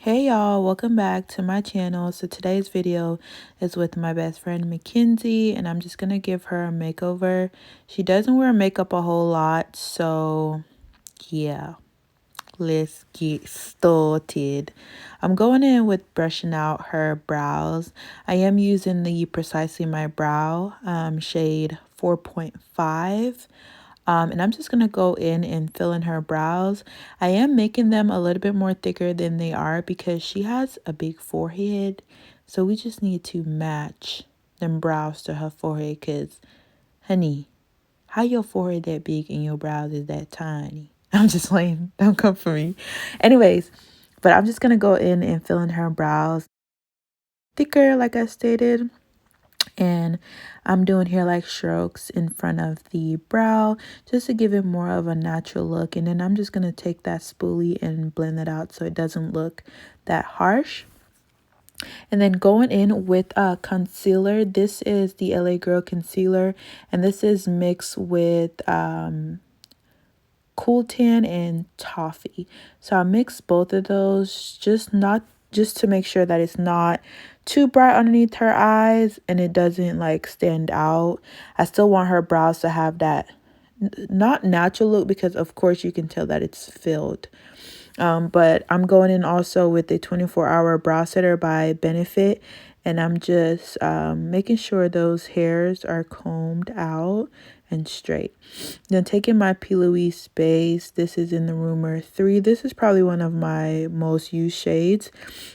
Hey y'all, welcome back to my channel. So today's video is with my best friend Mackenzie, and I'm just gonna give her a makeover. She doesn't wear makeup a whole lot, so yeah, let's get started. I'm going in with brushing out her brows. I am using the Precisely My Brow shade 4.5. And I'm just going to go in and fill in her brows. I am making them a little bit more thicker than they are because she has a big forehead. So we just need to match them brows to her forehead because, honey, how your forehead that big and your brows is that tiny? I'm just playing. Don't come for me. Anyways, but I'm just going to go in and fill in her brows thicker, like I stated. And I'm doing here like strokes in front of the brow just to give it more of a natural look. And then I'm just going to take that spoolie and blend it out so it doesn't look that harsh. And then going in with a concealer. This is the LA Girl concealer, and this is mixed with Cool Tan and Toffee. So I mixed both of those just to make sure that it's not too bright underneath her eyes and it doesn't like stand out. I still want her brows to have that not natural look because of course you can tell that it's filled. But I'm going in also with the 24-hour brow setter by Benefit, and I'm just making sure those hairs are combed out and straight. Then taking my P. Louise base, this is in the Rumour 3. This is probably one of my most used shades.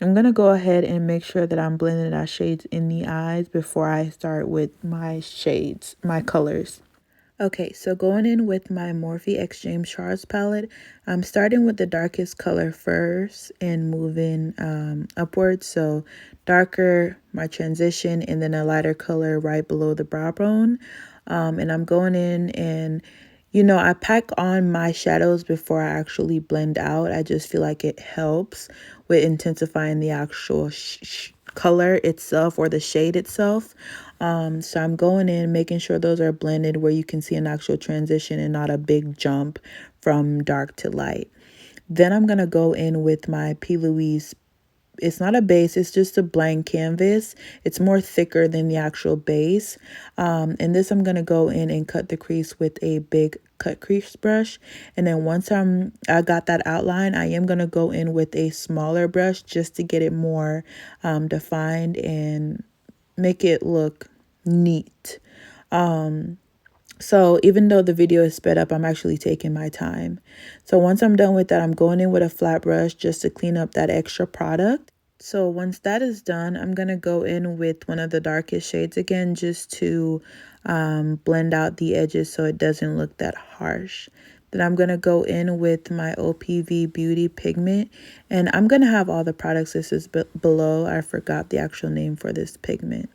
I'm going to go ahead and make sure that I'm blending out shades in the eyes before I start with my shades, my colors. Okay, so going in with my Morphe X James Charles palette, I'm starting with the darkest color first and moving upwards. So darker, my transition, and then a lighter color right below the brow bone. And I'm going in and, I pack on my shadows before I actually blend out. I just feel like it helps with intensifying the actual color itself or the shade itself. So I'm going in, making sure those are blended where you can see an actual transition and not a big jump from dark to light. Then I'm going to go in with my P. Louise. It's not a base, it's just a blank canvas. It's more thicker than the actual base. And this I'm going to go in and cut the crease with a big cut crease brush. And then once I got that outline, I am going to go in with a smaller brush just to get it more defined and make it look neat. So even though the video is sped up, I'm actually taking my time. So once I'm done with that, I'm going in with a flat brush just to clean up that extra product. So once that is done, I'm going to go in with one of the darkest shades again just to blend out the edges so it doesn't look that harsh. Then I'm going to go in with my OPV Beauty pigment, and I'm going to have all the products listed below. I forgot the actual name for this pigment.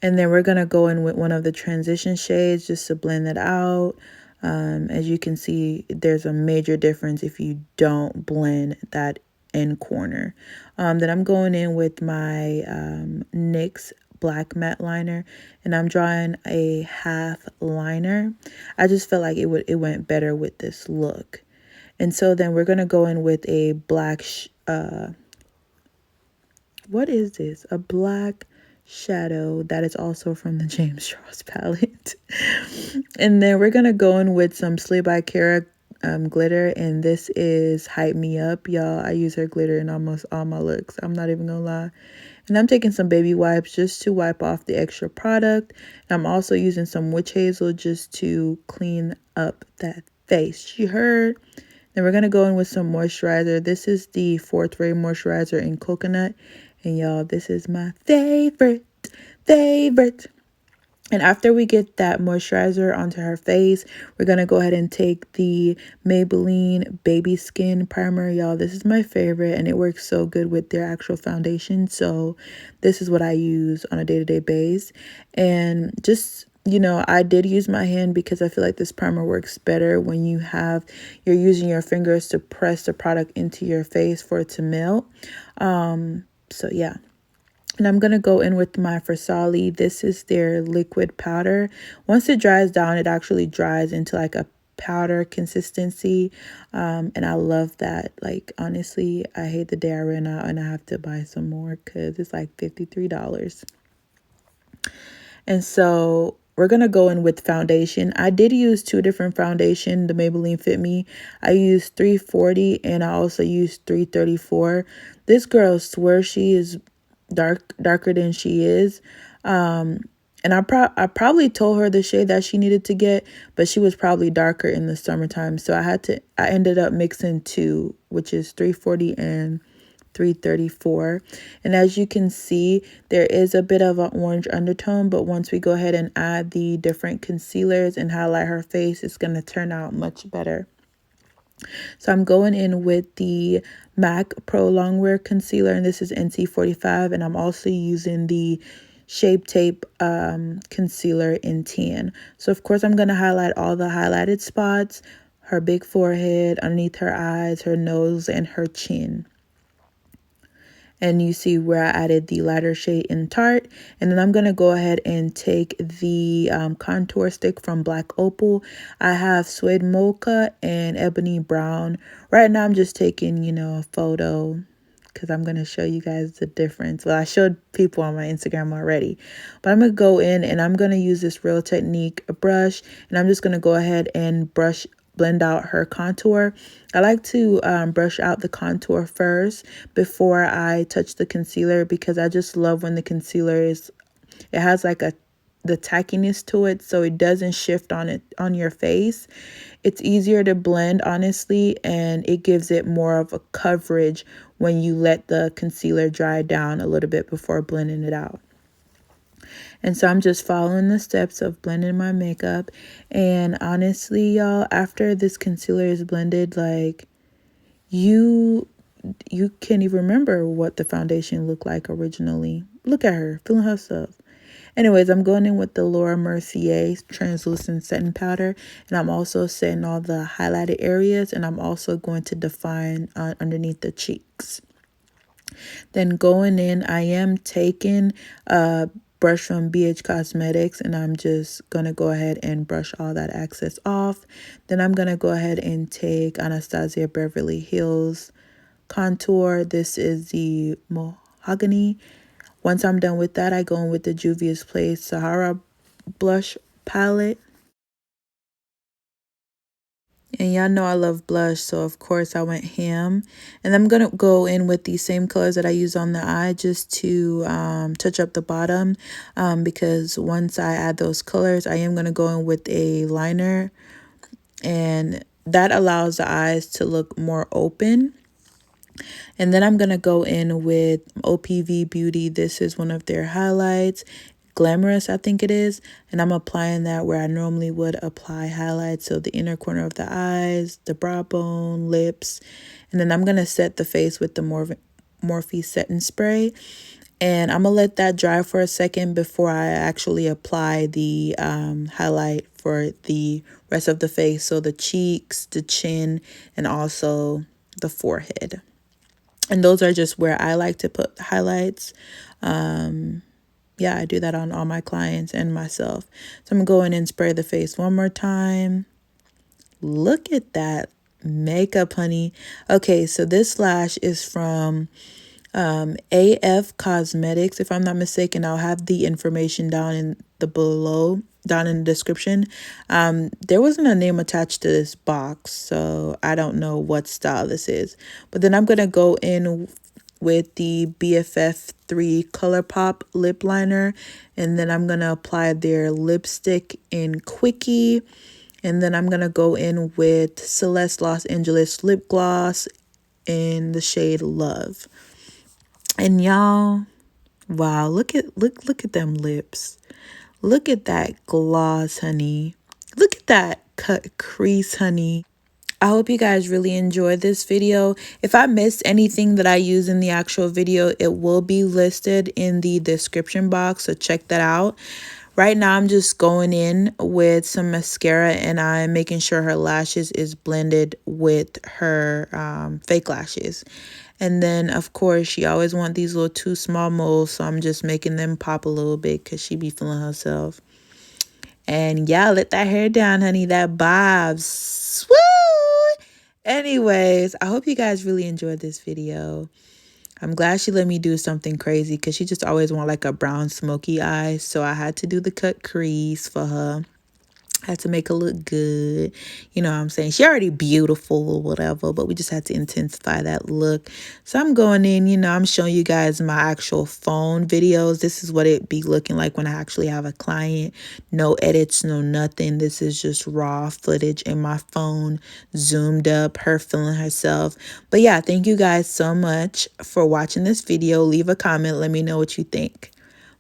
And then we're going to go in with one of the transition shades just to blend it out. As you can see, there's a major difference if you don't blend that end corner. Then I'm going in with my NYX black matte liner, and I'm drawing a half liner. I just felt like it went better with this look. And so then we're going to go in with a black what is this? A black shadow that is also from the James Charles palette. And then we're gonna go in with some Slay by Kara glitter, and this is Hype Me Up, y'all. I use her glitter in almost all my looks, I'm not even gonna lie. And I'm taking some baby wipes just to wipe off the extra product. And I'm also using some witch hazel just to clean up that face. You heard? Then we're going to go in with some moisturizer. This is the 4th Ray moisturizer in coconut. And y'all, this is my favorite. And after we get that moisturizer onto her face, we're going to go ahead and take the Maybelline Baby Skin Primer. Y'all, this is my favorite and it works so good with their actual foundation. So this is what I use on a day-to-day basis. And just, I did use my hand because I feel like this primer works better when you're using your fingers to press the product into your face for it to melt. So yeah. And I'm going to go in with my Versali. This is their liquid powder. Once it dries down, it actually dries into like a powder consistency. And I love that. Like, honestly, I hate the day I ran out and I have to buy some more because it's like $53. And so we're going to go in with foundation. I did use two different foundation, the Maybelline Fit Me. I used 340 and I also used 334. This girl swears she is darker than she is. And I probably told her the shade that she needed to get, but she was probably darker in the summertime. So I ended up mixing two, which is 340 and 334. And as you can see, there is a bit of an orange undertone, but once we go ahead and add the different concealers and highlight her face, it's going to turn out much better. So I'm going in with the MAC Pro Longwear Concealer, and this is NC45, and I'm also using the Shape Tape concealer in tan. So of course I'm going to highlight all the highlighted spots, her big forehead, underneath her eyes, her nose, and her chin. And you see where I added the lighter shade in Tarte. And then I'm going to go ahead and take the contour stick from Black Opal. I have Suede Mocha and Ebony Brown. Right now I'm just taking, a photo because I'm going to show you guys the difference. Well, I showed people on my Instagram already. But I'm going to go in and I'm going to use this Real Technique brush. And I'm just going to go ahead and blend out her contour. I like to brush out the contour first before I touch the concealer because I just love when the concealer it has like the tackiness to it, so it doesn't shift on your face. It's easier to blend, honestly, and it gives it more of a coverage when you let the concealer dry down a little bit before blending it out. And so I'm just following the steps of blending my makeup. And honestly, y'all, after this concealer is blended, like you can't even remember what the foundation looked like originally. Look at her, feeling herself. Anyways, I'm going in with the Laura Mercier translucent setting powder, and I'm also setting all the highlighted areas, and I'm also going to define underneath the cheeks. Then going in, I am taking a brush from BH Cosmetics, and I'm just going to go ahead and brush all that excess off. Then I'm going to go ahead and take Anastasia Beverly Hills contour. This is the Mahogany. Once I'm done with that, I go in with the Juvia's Place Saharan blush palette. And y'all know I love blush, so of course I went ham. And I'm going to go in with the same colors that I use on the eye just to touch up the bottom. Because once I add those colors, I am going to go in with a liner. And that allows the eyes to look more open. And then I'm going to go in with OPV Beauty. This is one of their highlights. Glamorous, I think it is. And I'm applying that where I normally would apply highlights. So the inner corner of the eyes, the brow bone, lips. And then I'm going to set the face with the Morphe Setting Spray. And I'm going to let that dry for a second before I actually apply the highlight for the rest of the face. So the cheeks, the chin, and also the forehead. And those are just where I like to put highlights. Yeah, I do that on all my clients and myself. So I'm going to go in and spray the face one more time. Look at that makeup, honey. Okay, so this lash is from AF Cosmetics. If I'm not mistaken, I'll have the information down in the description. There wasn't a name attached to this box, so I don't know what style this is. But then I'm going to go in with the BFF3 ColourPop lip liner, and then I'm going to apply their lipstick in Quickie, and then I'm going to go in with Celeste Los Angeles lip gloss in the shade Love. And y'all, wow, look at them lips. Look at that gloss, honey. Look at that cut crease, honey. I hope you guys really enjoyed this video. If I missed anything that I use in the actual video, it will be listed in the description box, so check that out. Right now, I'm just going in with some mascara and I'm making sure her lashes is blended with her fake lashes. And then, of course, she always want these little too small moles, so I'm just making them pop a little bit because she be feeling herself. And yeah, let that hair down, honey. That bobs. Woo! Anyways, I hope you guys really enjoyed this video. I'm glad she let me do something crazy because she just always want like a brown smoky eye. So I had to do the cut crease for her. Had to make her look good. You know what I'm saying? She already beautiful or whatever, but we just had to intensify that look. So I'm going in, you know, I'm showing you guys my actual phone videos. This is what it be looking like when I actually have a client. No edits, no nothing. This is just raw footage in my phone, zoomed up, her feeling herself. But yeah, thank you guys so much for watching this video. Leave a comment. Let me know what you think.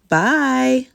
Bye.